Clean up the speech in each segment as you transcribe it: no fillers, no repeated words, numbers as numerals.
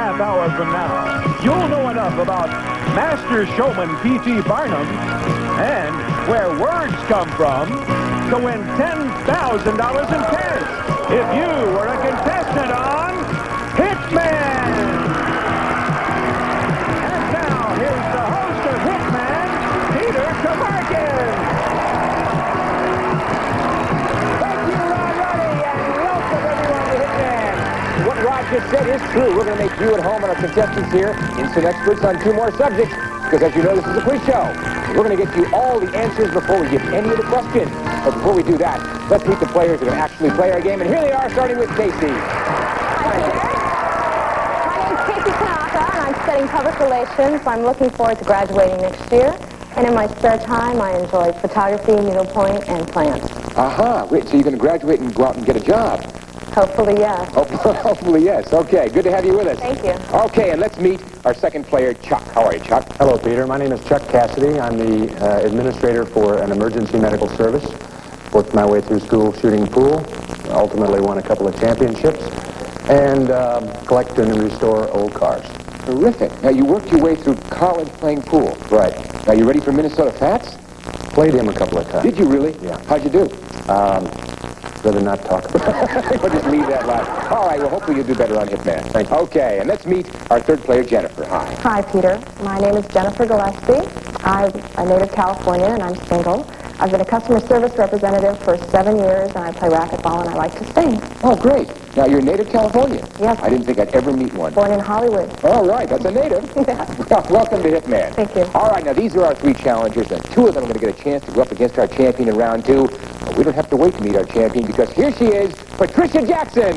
half hour from now, you'll know enough about Master Showman P.T. Barnum and where words come from to win $10,000 in cash if you were a contestant on Hitman. And now, here's the host of Hitman, Peter Tomarken. Thank you, Roddy, and welcome everyone to Hitman. What Rod just said is true. We're going to make you at home and our contestants here instant experts on 2 more subjects, because as you know, this is a quiz show. We're going to get you all the answers before we give any of the questions. But before we do that, let's meet the players who are going to actually play our game. And here they are, starting with Casey. Hi, Peter. My name's Peter Tomarken, and I'm studying public relations. I'm looking forward to graduating next year. And in my spare time, I enjoy photography, needlepoint, and plants. Wait, so you're going to graduate and go out and get a job? Hopefully, yes. Hopefully, yes. Okay, good to have you with us. Thank you. Okay, and let's meet our second player, Chuck. How are you, Chuck? Hello, Peter. My name is Chuck Cassidy. I'm the administrator for an emergency medical service. Worked my way through school shooting pool. Ultimately won a couple of championships. And collect and restore old cars. Terrific. Now, you worked your way through college playing pool. Right. Now, you ready for Minnesota Fats? Played him a couple of times. Did you really? Yeah. How'd you do? Rather not talk about it. We'll just leave that last. All right, well, hopefully you'll do better on Hitman. Thank you. Okay, and let's meet our third player, Jennifer. Hi. Hi, Peter. My name is Jennifer Gillespie. I'm a native California, and I'm single. I've been a customer service representative for 7 years, and I play racquetball, and I like to sing. Oh, great. Now, you're a native Californian? Yes. I didn't think I'd ever meet one. Born in Hollywood. All right, that's a native. Yeah. Well, welcome to Hitman. Thank you. All right, now these are our 3 challengers, and 2 of them are going to get a chance to go up against our champion in round 2. But we don't have to wait to meet our champion, because here she is, Patricia Jackson.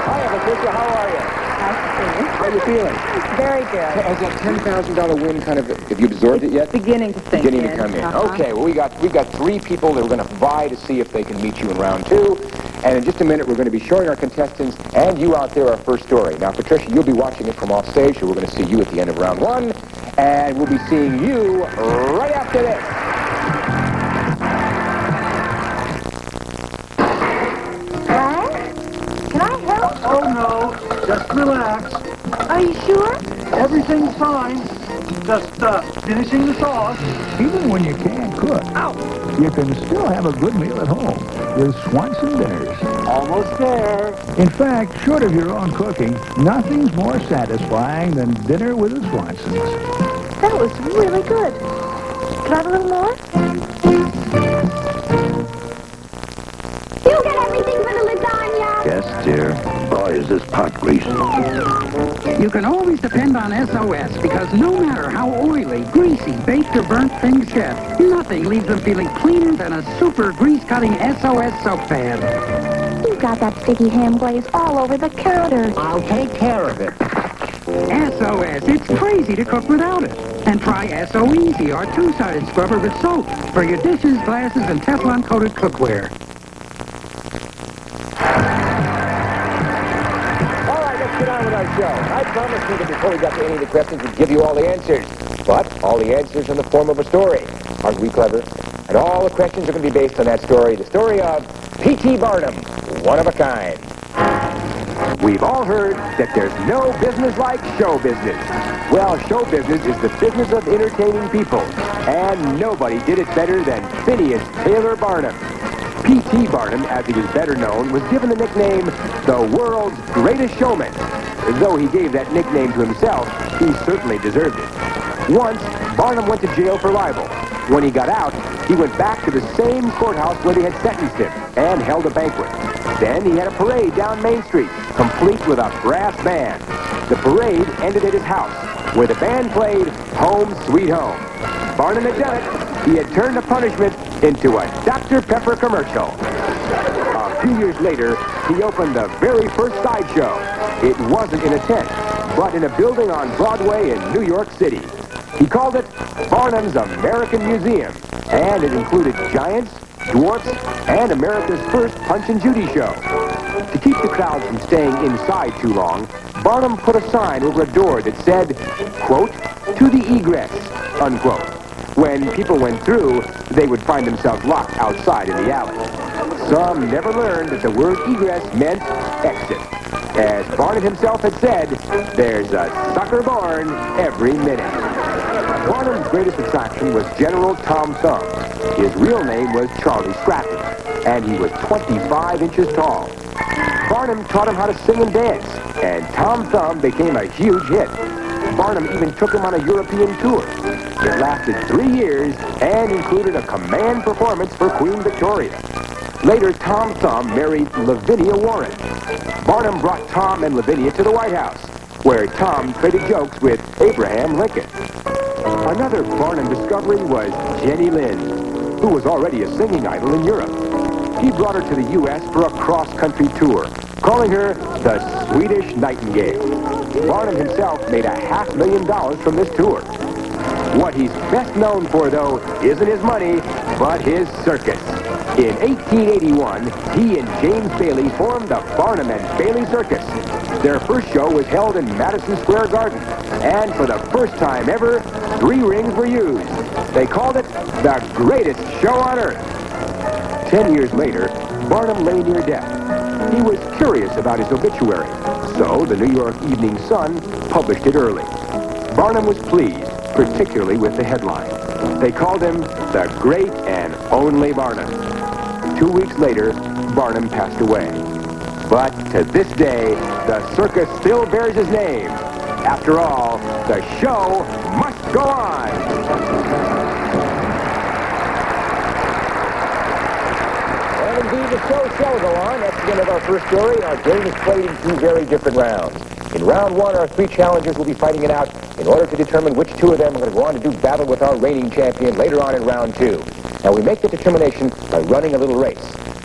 Hi, Patricia. How are you? Nice to see you. How are you feeling? Very good. Has that $10,000 win kind of, have you absorbed it yet? Beginning to sink Beginning to come in. Okay, well, we got 3 people that are going to vie to see if they can meet you in round 2. And in just a minute, we're going to be showing our contestants and you out there our first story. Now, Patricia, you'll be watching it from off stage, so we're going to see you at the end of round 1. And we'll be seeing you right after this. Hi? Can I help? Oh, no. Just relax. Are you sure? Everything's fine. Just finishing the sauce. Even when you can't cook, you can still have a good meal at home with Swanson dinners. Almost there. In fact, short of your own cooking, nothing's more satisfying than dinner with the Swansons. That was really good. Can I have a little more? You get everything for the lasagna? Yes, dear. Boy, is this pot greasy. You can always depend on SOS because no matter how oily, greasy, baked, or burnt things get, nothing leaves them feeling cleaner than a super grease-cutting SOS soap pad. You got that sticky ham glaze all over the counter. I'll take care of it. SOS, it's crazy to cook without it. And try SO Easy, our 2-sided scrubber with soap for your dishes, glasses, and Teflon-coated cookware. Get on with our show. I promised you that before we got to any of the questions, we'd give you all the answers. But all the answers in the form of a story. Aren't we clever? And all the questions are going to be based on that story. The story of P.T. Barnum, one of a kind. We've all heard that there's no business like show business. Well, show business is the business of entertaining people. And nobody did it better than Phineas Taylor Barnum. P.T. Barnum, as he was better known, was given the nickname the world's greatest showman. Though he gave that nickname to himself, he certainly deserved it. Once, Barnum went to jail for libel. When he got out, he went back to the same courthouse where they had sentenced him and held a banquet. Then he had a parade down Main Street, complete with a brass band. The parade ended at his house, where the band played Home Sweet Home. Barnum had done it. He had turned the punishment into a Dr. Pepper commercial. A few years later, he opened the very first sideshow. It wasn't in a tent, but in a building on Broadway in New York City. He called it Barnum's American Museum, and it included giants, dwarfs, and America's first Punch and Judy show. To keep the crowd from staying inside too long, Barnum put a sign over a door that said, quote, "To the egress," unquote. When people went through, they would find themselves locked outside in the alley. Some never learned that the word egress meant exit. As Barnum himself had said, there's a sucker born every minute. Barnum's greatest attraction was General Tom Thumb. His real name was Charlie Stratton, and he was 25 inches tall. Barnum taught him how to sing and dance, and Tom Thumb became a huge hit. Barnum even took him on a European tour. It lasted 3 years and included a command performance for Queen Victoria. Later, Tom Thumb married Lavinia Warren. Barnum brought Tom and Lavinia to the White House, where Tom traded jokes with Abraham Lincoln. Another Barnum discovery was Jenny Lind, who was already a singing idol in Europe. He brought her to the U.S. for a cross-country tour, calling her the Swedish Nightingale. Barnum himself made $500,000 from this tour. What he's best known for, though, isn't his money, but his circus. In 1881, he and James Bailey formed the Barnum and Bailey Circus. Their first show was held in Madison Square Garden, and for the first time ever, 3 rings were used. They called it the greatest show on earth. 10 years later, Barnum lay near death. He was curious about his obituary, so the New York Evening Sun published it early. Barnum was pleased, particularly with the headline. They called him the Great and Only Barnum. 2 weeks later, Barnum passed away. But to this day, the circus still bears his name. After all, the show must go on. And indeed, the show shall go on. That's the end of our first story. Our game is played in 2 very different rounds. In round 1, our 3 challengers will be fighting it out in order to determine which 2 of them are going to go on to do battle with our reigning champion later on in round 2. Now, we make the determination by running a little race.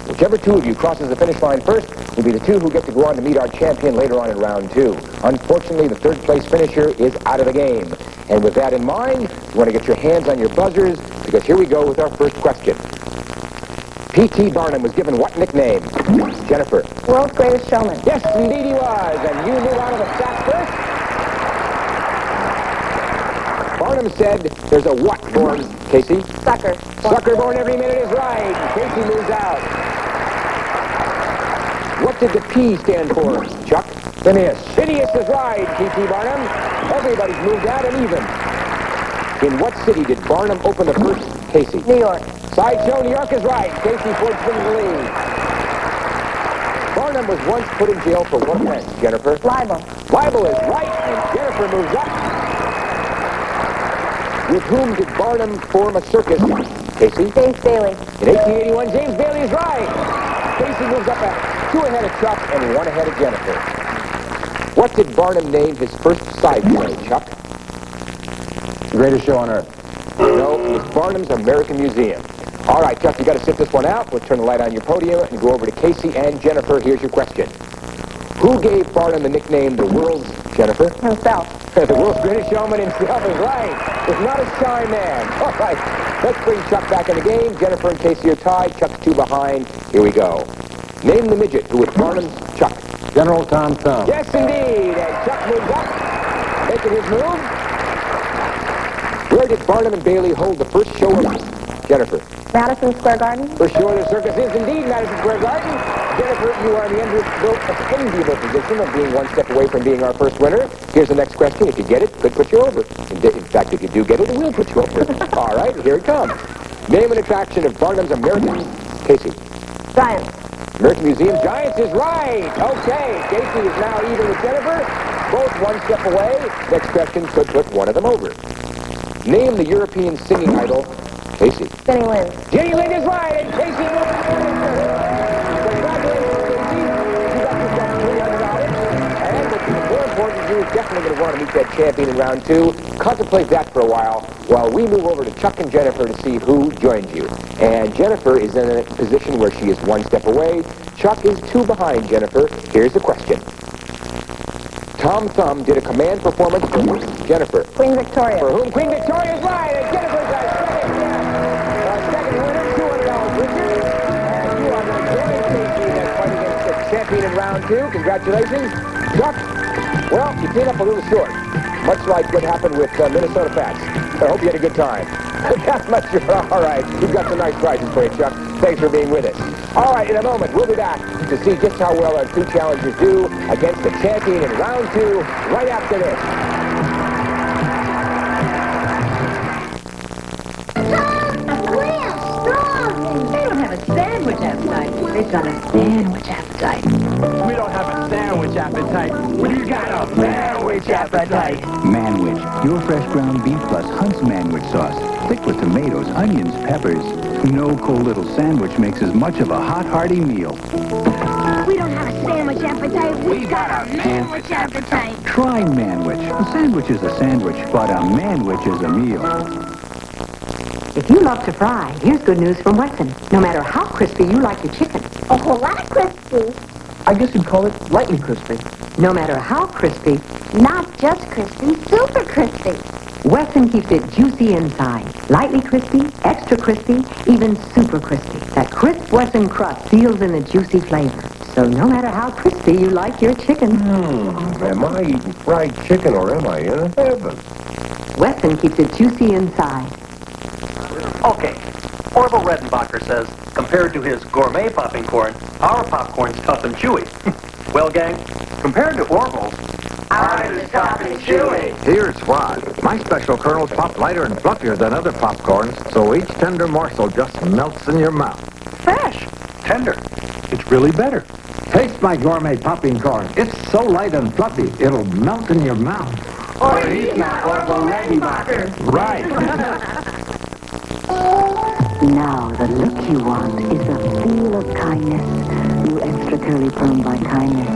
Whichever 2 of you crosses the finish line first will be the 2 who get to go on to meet our champion later on in round 2. Unfortunately, the 3rd place finisher is out of the game. And with that in mind, you want to get your hands on your buzzers, because here we go with our first question. P.T. Barnum was given what nickname? Jennifer. World's Greatest Showman. Yes, indeed he was. And you move on to the sack first. Barnum said there's a what born, Casey? Sucker. Sucker born every minute is right. Casey moves out. What did the P stand for, Chuck? Phineas. Phineas is right, P.T. Barnum. Everybody's moved out and even. In what city did Barnum open the first, Casey? New York. Sideshow, New York is right. Casey Ford's in the lead. Barnum was once put in jail for what offense, Jennifer? Libel. Libel is right, and Jennifer moves up. With whom did Barnum form a circus? Casey? James Bailey. In 1881, James Bailey is right. Casey moves up 2 ahead of Chuck and 1 ahead of Jennifer. What did Barnum name his first side play, Chuck? The greatest show on earth. No, it was Barnum's American Museum. All right, Chuck, you got to sit this one out. We'll turn the light on your podium and go over to Casey and Jennifer. Here's your question. Who gave Barnum the nickname the world's, Jennifer? Himself. The world's greatest showman himself is right. He's not a shy man. All right, let's bring Chuck back in the game. Jennifer and Casey are tied. Chuck's 2 behind. Here we go. Name the midget who was Barnum's Chuck. General Tom Thumb. Yes, indeed. And Chuck moves up, making his move. Where did Barnum and Bailey hold the first show of Jennifer? Madison Square Garden. First show of the circus is indeed Madison Square Garden. Jennifer, you are in the enviable position of being 1 step away from being our first winner. Here's the next question. If you get it, could put you over. In fact, if you do get it, it will put you over. All right, here it comes. Name an attraction of Barnum's American... Casey. Giants. American Museum Giants is right. Okay, Casey is now even with Jennifer. Both 1 step away. Next question could put one of them over. Name the European singing idol. Casey. Jenny Lind. Jenny Lind is right, and Casey moves on. Congratulations, Casey. You got yourself $300. And what's more important, you are definitely going to want to meet that champion in round 2. Contemplate that for a while we move over to Chuck and Jennifer to see who joins you. And Jennifer is in a position where she is 1 step away. Chuck is 2 behind Jennifer. Here's the question. Tom Thumb did a command performance for Jennifer. Queen Victoria. For whom Queen Victoria is right, and Jennifer's our second winner, $200 with you. And you are going to join Casey in that fight against the champion in round 2. Congratulations. Chuck, well, you came up a little short, much like what happened with Minnesota Pats. I hope you had a good time. That much, all right. We've got some nice prizes for you, Chuck. Thanks for being with us. All right, in a moment, we'll be back to see just how well our two challengers do against the champion in round 2 right after this. They don't have a sandwich appetite. They've got a sandwich appetite. We don't have a sandwich appetite. We got a manwich appetite. Manwich, your fresh ground beef plus Hunt's Manwich sauce. Thick with tomatoes, onions, peppers. No cold little sandwich makes as much of a hot, hearty meal. We don't have a sandwich appetite. We got a manwich appetite. Try Manwich. A sandwich is a sandwich, but a manwich is a meal. If you love to fry, here's good news from Wesson. No matter how crispy you like your chicken. A whole lot of crispy. I guess you'd call it lightly crispy. No matter how crispy, Not just crispy, super crispy. Wesson keeps it juicy inside. Lightly crispy, extra crispy, even super crispy. That crisp Wesson crust seals in the juicy flavor. So no matter how crispy you like your chicken, Am I eating fried chicken or am I in heaven? Wesson keeps it juicy inside. Okay. Orville Redenbacher says, compared to his gourmet popping corn, our popcorn's tough and chewy. Well, gang, compared to Orville's, ours is tough and chewy. Here's why. My special kernels pop lighter and fluffier than other popcorns, so each tender morsel just melts in your mouth. Fresh. Tender. It's really better. Taste my gourmet popping corn. It's so light and fluffy, it'll melt in your mouth. Or he's not Orville Redenbacher. Right. Now the look you want is the feel of kindness. New extra curly perm by kindness.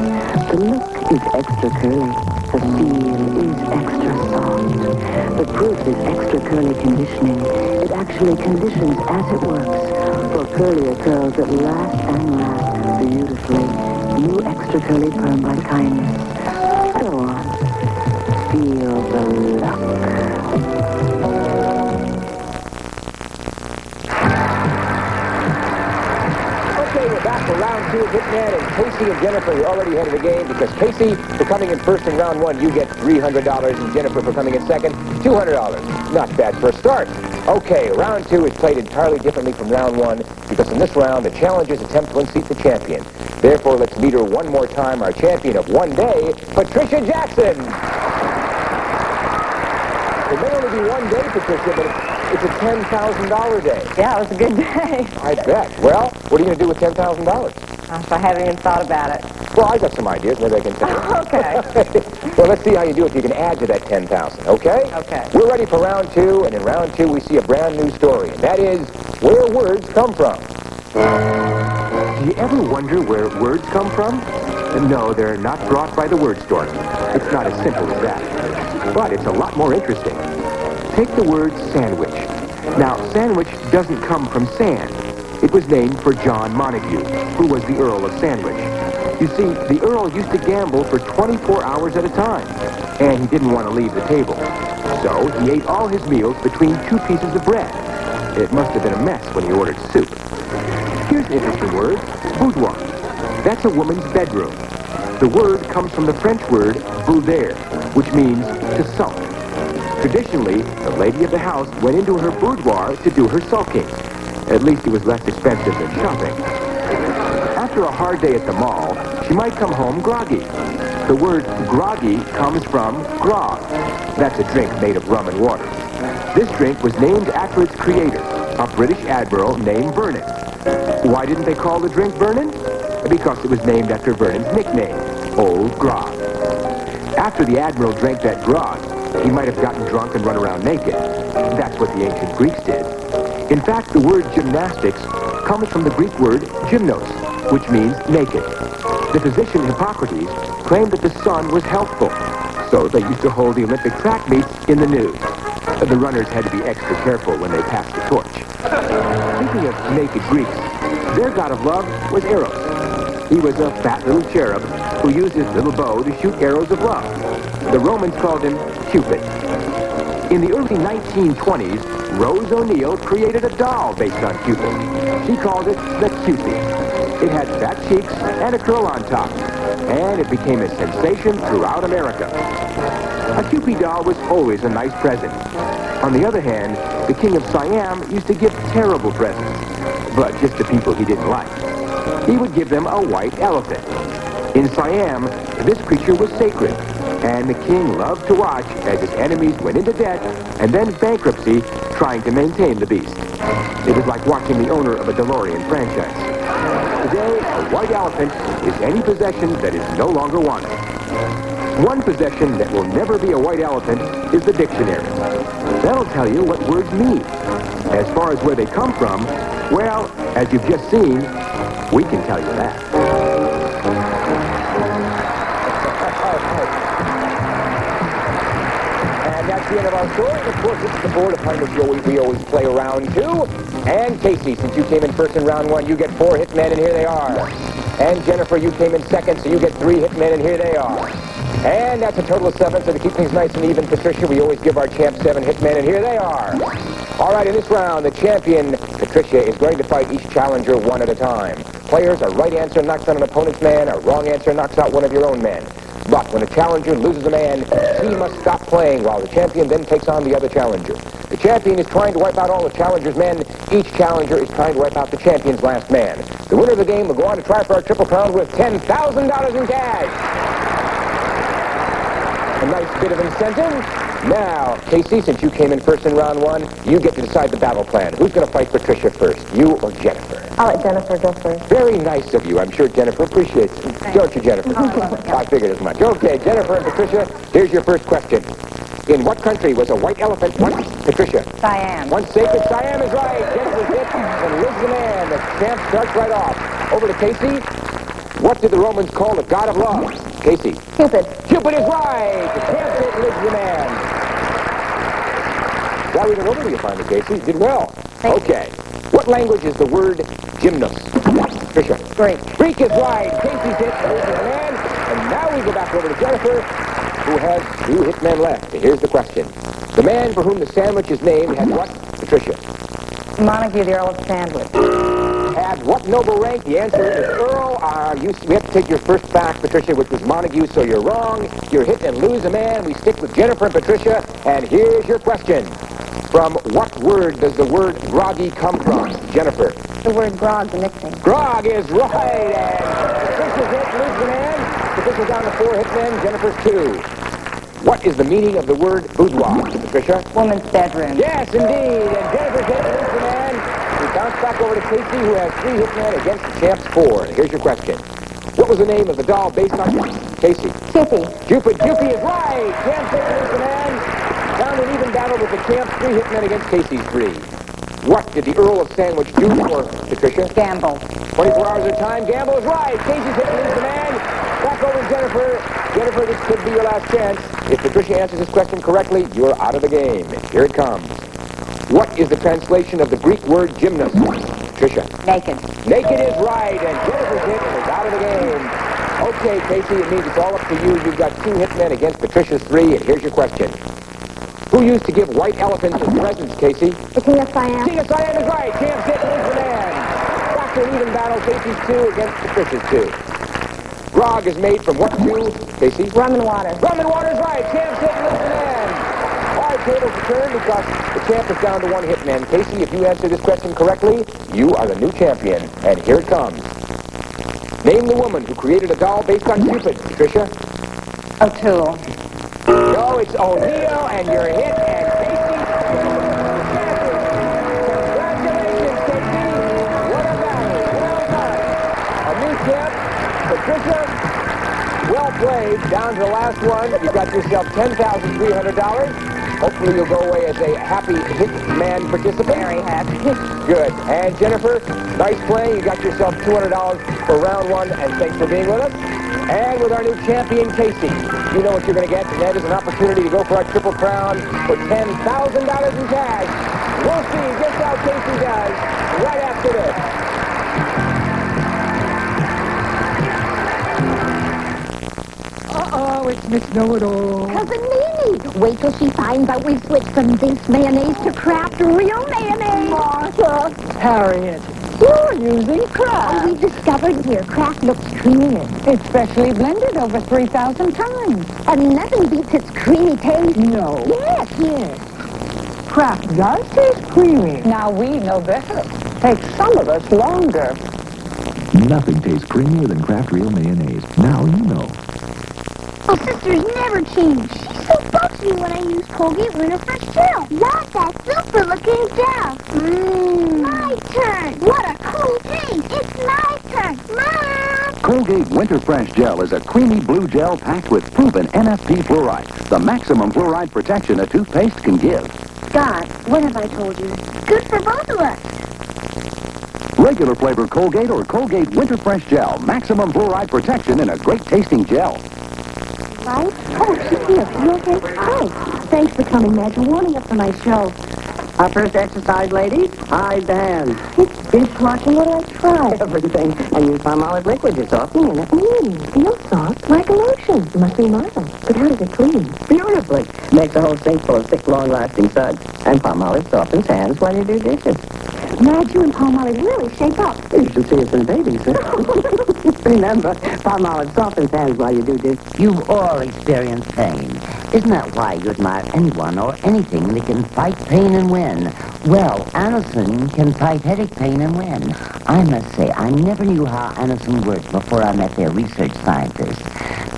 The look is extra curly. The feel is extra soft. The proof is extra curly conditioning. It actually conditions as it works for curlier curls that last and last beautifully. New extra curly perm by kindness. Go on. Feel the look. Okay, we're back for round 2. Hitman and Casey and Jennifer are already ahead of the game because Casey, for coming in first in round 1, you get $300, and Jennifer, for coming in second, $200. Not bad for a start. Okay, round 2 is played entirely differently from round 1 because in this round, the challengers attempt to unseat the champion. Therefore, let's meet her one more time, our champion of one day, Patricia Jackson. It may only be one day, Patricia, but it's a $10,000 day. Yeah, it was a good day. I bet. Well, what are you going to do with $10,000? I haven't even thought about it. Well, I got some ideas. Maybe I can tell you. Okay. Well, let's see how you do if you can add to that $10,000, okay? Okay. We're ready for round 2, and in round 2, we see a brand new story, and that is where words come from. Do you ever wonder where words come from? No, they're not brought by the word store. It's not as simple as that. But it's a lot more interesting. Take the word sandwich. Now, sandwich doesn't come from sand. It was named for John Montague, who was the Earl of Sandwich. You see, the Earl used to gamble for 24 hours at a time, and he didn't want to leave the table. So he ate all his meals between 2 pieces of bread. It must have been a mess when he ordered soup. Here's an interesting word, boudoir. That's a woman's bedroom. The word comes from the French word bouder, which means to sulk. Traditionally, the lady of the house went into her boudoir to do her sulking. At least it was less expensive than shopping. After a hard day at the mall, she might come home groggy. The word groggy comes from grog. That's a drink made of rum and water. This drink was named after its creator, a British admiral named Vernon. Why didn't they call the drink Vernon? Because it was named after Vernon's nickname, Old Grog. After the admiral drank that grog, he might have gotten drunk and run around naked. That's what the ancient Greeks did. In fact, the word gymnastics comes from the Greek word gymnos, which means naked. The physician Hippocrates claimed that the sun was healthful, so they used to hold the Olympic track meets in the nude. The runners had to be extra careful when they passed the torch. Speaking of naked Greeks, their god of love was Eros. He was a fat little cherub who used his little bow to shoot arrows of love. The Romans called him Cupid. In the early 1920s, Rose O'Neal created a doll based on Cupid. She called it the Cutie. It had fat cheeks and a curl on top, and it became a sensation throughout America. A Cupid doll was always a nice present. On the other hand, the king of Siam used to give terrible presents, but just to people he didn't like. he would give them a white elephant. In Siam, this creature was sacred, and the king loved to watch as his enemies went into debt and then bankruptcy trying to maintain the beast. It was like watching the owner of a DeLorean franchise. Today, a white elephant is any possession that is no longer wanted. One possession that will never be a white elephant is the dictionary. That'll tell you what words mean. As far as where they come from, well, as you've just seen, we can tell you that. And that's the end of our story. Of course, this is the board upon which we always play round two. And Casey, since you came in first in round one, you get 4 hitmen, and here they are. And Jennifer, you came in second, so you get 3 hitmen, and here they are. And that's a total of 7, so to keep things nice and even, Patricia, we always give our champ 7 hitmen, and here they are. All right, in this round, the champion, Patricia, is going to fight each challenger one at a time. Players, a right answer knocks out an opponent's man, a wrong answer knocks out one of your own men. But when a challenger loses a man, he must stop playing while the champion then takes on the other challenger. The champion is trying to wipe out all the challenger's men. Each challenger is trying to wipe out the champion's last man. The winner of the game will go on to try for our Triple Crown with $10,000 in cash. A nice bit of incentive. Now, Casey, since you came in first in round one, you get to decide the battle plan. Who's going to fight Patricia first, you or Jennifer? I'll let Jennifer go first. Very nice of you. I'm sure Jennifer appreciates it. Don't you, Jennifer? I figured as much. Okay, Jennifer and Patricia, here's your first question. In what country was a white elephant once, Patricia? Siam. Once sacred, Siam is right. Jennifer's hit, and Liz the man. The champ starts right off. Over to Casey. What did the Romans call the god of love? Casey. Cupid. Cupid is right. The champ hit, Liz the man. Well, we went over to you finally, Casey. Did well. Okay. What language is the word gymnast? Patricia. Greek. Greek is right. Casey's hit, Liz the man. And now we go back over to Jennifer, who has 2 hitmen left. Here's the question. The man for whom the sandwich is named had what, Patricia? Montague, the Earl of Sandwich. Had what noble rank? The answer is Earl. We have to take your first fact, Patricia, which was Montague, so you're wrong. You're hit and lose a man. We stick with Jennifer and Patricia. And here's your question. From what word does the word groggy come from? Jennifer. The word grog, the mixing. Grog is right. And Patricia's hit, lose the man. Patricia's down to 4 hitmen. Jennifer's 2. What is the meaning of the word boudoir, Patricia? Woman's bedroom. Yes, indeed. And Jennifer's hit, lose the man. We bounce back over to Casey, who has 3 hitmen against the champ's 4. And here's your question. What was the name of the doll based on Casey? Cupid. Cupid. Cupid is right. Champ's hit, lose the man. Down to an even battle with the champ's 3 hitmen against Casey's 3. What did the Earl of Sandwich do for Patricia? Gamble. 24 hours at a time. Gamble is right. Casey's hit, lose the man. Back over to Jennifer. Jennifer, this could be your last chance. If Patricia answers this question correctly, you're out of the game. Here it comes. What is the translation of the Greek word gymnast? Patricia. Naked. Naked is right, and Jennifer's hit is out of the game. Okay, Casey, it means it's all up to you. You've got 2 hitmen against Patricia's 3, and here's your question. Who used to give white elephants as presents, Casey? The King of Siam. King of Siam is right. Champ's hit, lose the man. Back to an even battle. Casey's 2 against Patricia's 2. Grog is made from what stew, Casey? Rum and water. Rum and water is right. Champ's hit, lose the man. Our tables return because the champ is down to 1 hitman. Casey, if you answer this question correctly, you are the new champion. And here it comes. Name the woman who created a doll based on Cupid, Patricia. O'Toole. No, it's O'Neill, and you're hit, and Casey. Congratulations, Casey. What a battle. Well done. A new champ, Patricia. Well played. Down to the last one. You got yourself $10,300. Hopefully you'll go away as a happy hitman participant. Very happy. Good. And Jennifer, nice playing. You got yourself $200 for round 1, and thanks for being with us. And with our new champion, Casey, you know what you're going to get, and that is an opportunity to go for our Triple Crown for $10,000 in cash. We'll see just how Casey does right after this. Uh-oh, it's Miss Know-It-All. Cousin Mimi, wait till she finds out we've switched from this mayonnaise to Kraft real mayonnaise. Martha, Harriet, you're using Kraft. We've discovered here Kraft looks creamy. It's specially blended over 3,000 times. And nothing beats its creamy taste. No. Yes, yes. Kraft does taste creamy. Now we know better. Takes some of us longer. Nothing tastes creamier than Kraft Real Mayonnaise. Now you know. Oh, sisters never change. She's so bugsy when I use Colgate Winter Fresh Gel. Love that super-looking gel. My turn. What a cool taste. It's my turn. Mom! Colgate Winter Fresh Gel is a creamy blue gel packed with proven NFP fluoride, the maximum fluoride protection a toothpaste can give. God, what have I told you? Good for both of us. Regular flavor Colgate or Colgate Winter Fresh Gel, maximum fluoride protection in a great tasting gel. Right? Oh, she's here. You okay? Hi. Thanks for coming, Madge. You're warming up for my show. Our first exercise, ladies. Hide the hands. It's dishwashing. What do I try? Everything. And use Palmolive liquid. You're softening in it. Feels soft, like a lotion. It must be mild. But how does it clean? Beautifully. Makes the whole sink full of thick, long-lasting suds. And Palmolive softens hands while you do dishes. Madge, you and Palmolive really shape up. You should see us in babies. Remember, Palmolive softens hands while you do dishes. You've all experienced pain. Isn't that why you admire anyone or anything that can fight pain and win? Well, Anderson can fight headache pain and win. I must say, I never knew how Anderson worked before I met their research scientists.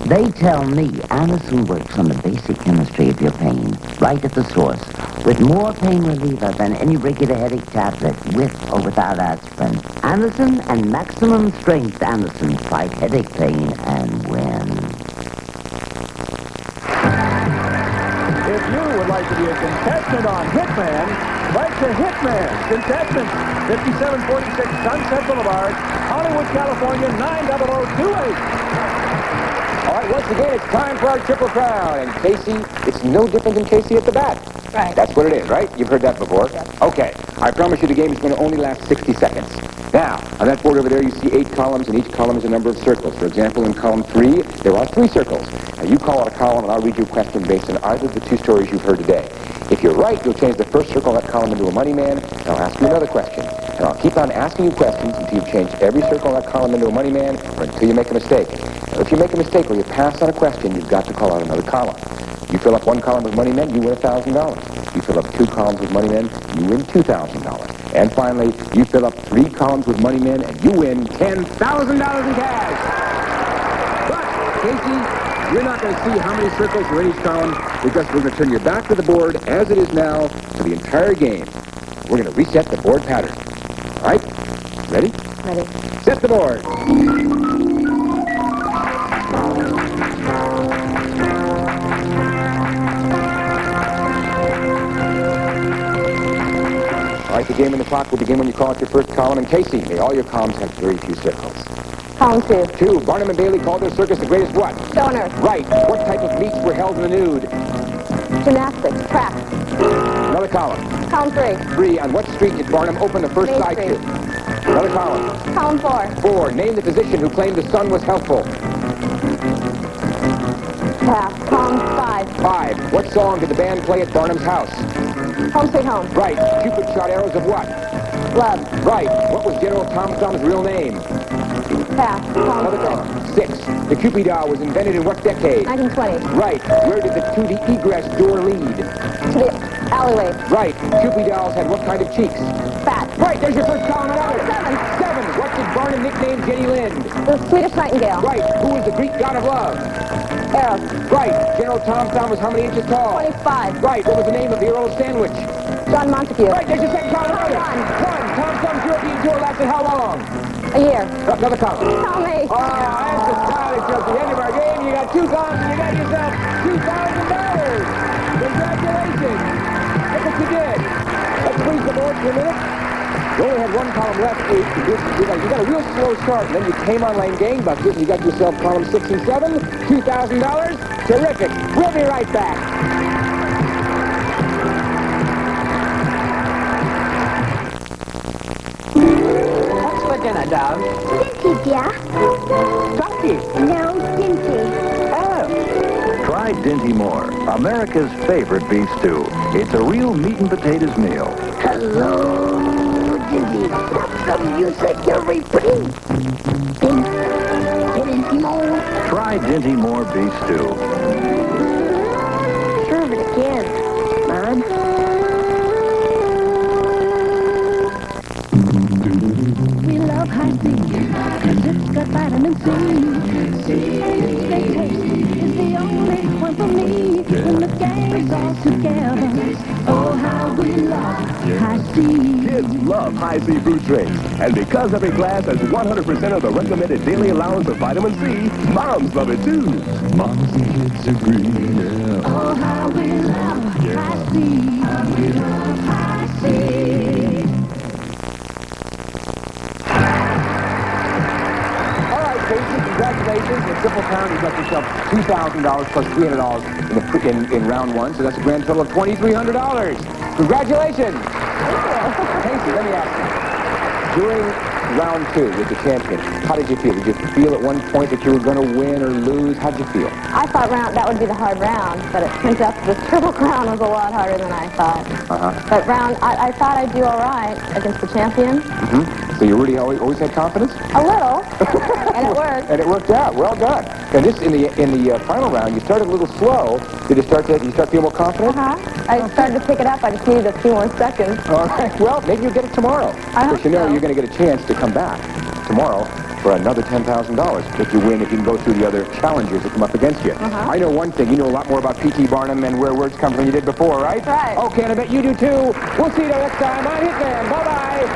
They tell me Anderson works on the basic chemistry of your pain, right at the source, with more pain reliever than any regular headache tablet, with or without aspirin. Anderson and maximum strength Anderson fight headache pain and win. If you would like to be a contestant on Hitman, write to Hitman, contestant, 5746 Sunset Boulevard, Hollywood, California, 90028. All right, once again, it's time for our Triple Crown. And Casey, it's no different than Casey at the bat. Right. That's what it is, right? You've heard that before? Yes. Okay. I promise you the game is going to only last 60 seconds. Now, on that board over there, you see 8 columns, and each column is a number of circles. For example, in column 3, there are 3 circles. Now, you call out a column, and I'll read you a question based on either of the 2 stories you've heard today. If you're right, you'll change the first circle of that column into a money man, and I'll ask you another question. And I'll keep on asking you questions until you've changed every circle of that column into a money man, or until you make a mistake. Now, if you make a mistake or you pass on a question, you've got to call out another column. You fill up 1 column with money men, you win $1,000. You fill up 2 columns with money men, you win $2,000. And finally, you fill up 3 columns with money men, and you win $10,000 in cash. But, Casey, you're not going to see how many circles are in each column, because we're going to turn your back to the board as it is now for the entire game. We're going to reset the board pattern. All right? Ready? Ready. Set the board. All right, the game and the clock will begin when you call out your first column. And Casey, may all your columns have very few circles. Column 2. 2, Barnum and Bailey called their circus the greatest what? Donor. Right. What type of meets were held in the nude? Gymnastics. Track. Another column. Column 3. 3, on what street did Barnum open the first Main side Street. to? Another column. Column 4. 4, name the physician who claimed the sun was healthful. Pass. Column 5. 5, what song did the band play at Barnum's house? Home Sweet Home. Right. Cupid shot arrows of what? Love. Right. What was General Tom Thumb's real name? Pass. Column Another column. 6, the Cupid doll was invented in what decade? 1920. Right. Where did the to the egress door lead? To the alleyway. Right. Cupid dolls had what kind of cheeks? Fat. Right. There's your first column. Another. 7. 7. What did Barnum nickname Jenny Lind? The Swedish Nightingale. Right. Who was the Greek god of love? Eros. Right. General Tom Thumb was how many inches tall? 25. Right. What was the name of the Earl of Sandwich? John Montague. Right. There's your second column. Another. 1. Tom Thumb's European tour lasted how long? A year. Another column. Column 8. Oh, that's the stylish joke. At the end of our game, you got 2 columns and you got yourself $2,000. Congratulations. Look what you did. Let's freeze the board for a minute. You only had 1 column left. You got a real slow start, and then you came on like gangbusters, and you got yourself column 6 and 7, $2,000. Terrific. We'll be right back. What's for dinner, Dove? Dinty, yeah? Ducky. No, Dinty. Oh. Try Dinty Moore, America's favorite beef stew. It's a real meat and potatoes meal. Hello, Dinty. Some you said you're free. Dinty Moore. Try Dinty Moore beef stew. Serve it again, Mom. We love hunting. that vitamin C. And it's stay tasty is the only one for me. When the gang's all together, oh how we love high C. Kids love high C fruit drinks. And because every glass has 100% of the recommended daily allowance of vitamin C, moms love it too. Moms and kids agree, yeah. Oh how we love high C. How we love high C. Casey, congratulations. In Triple Crown, you got yourself $2,000 plus $300 in round one, so that's a grand total of $2,300. Congratulations. Casey, let me ask you. During round two with the champion, how did you feel? Did you feel at one point that you were going to win or lose? How did you feel? I thought that would be the hard round, but it turns out the Triple Crown was a lot harder than I thought. But I thought I'd do all right against the champion. So you really always had confidence? A little. And it worked. And it worked out. Well done. And this in the final round, you started a little slow. Did you start to feel more confident? I started to pick it up. I just needed a few more seconds. All right. Well, maybe you'll get it tomorrow. Because you know you're going to get a chance to come back tomorrow for another $10,000 if you win, if you can go through the other challengers that come up against you. I know one thing. You know a lot more about P.T. Barnum and where words come from than you did before, right? Right. Okay, and I bet you do too. We'll see you next time on Hitman. Bye-bye.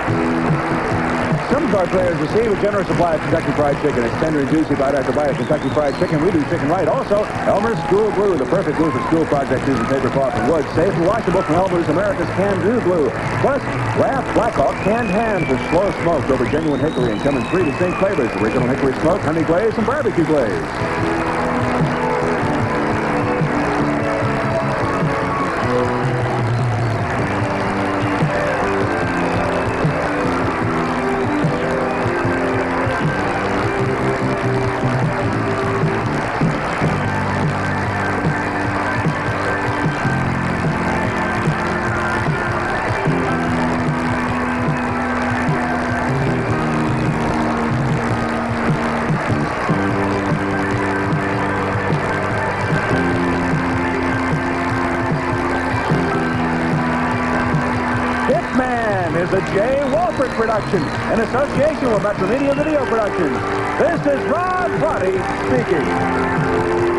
Some of our players receive a generous supply of Kentucky Fried Chicken. It's tender and juicy bite after bite of Kentucky Fried Chicken. We do chicken right. Also, Elmer's School Glue, the perfect glue for school projects using paper, cloth, and wood. Safe and washable from Elmer's, America's Can-Do Glue. Plus, Laugh Blackhawk canned hams are slow smoked over genuine hickory and come in 3 distinct flavors: original hickory smoke, honey glaze, and barbecue glaze. Hitman is a J. Wolpert production in association with Metro Media Video Productions. This is Rod Buddy speaking.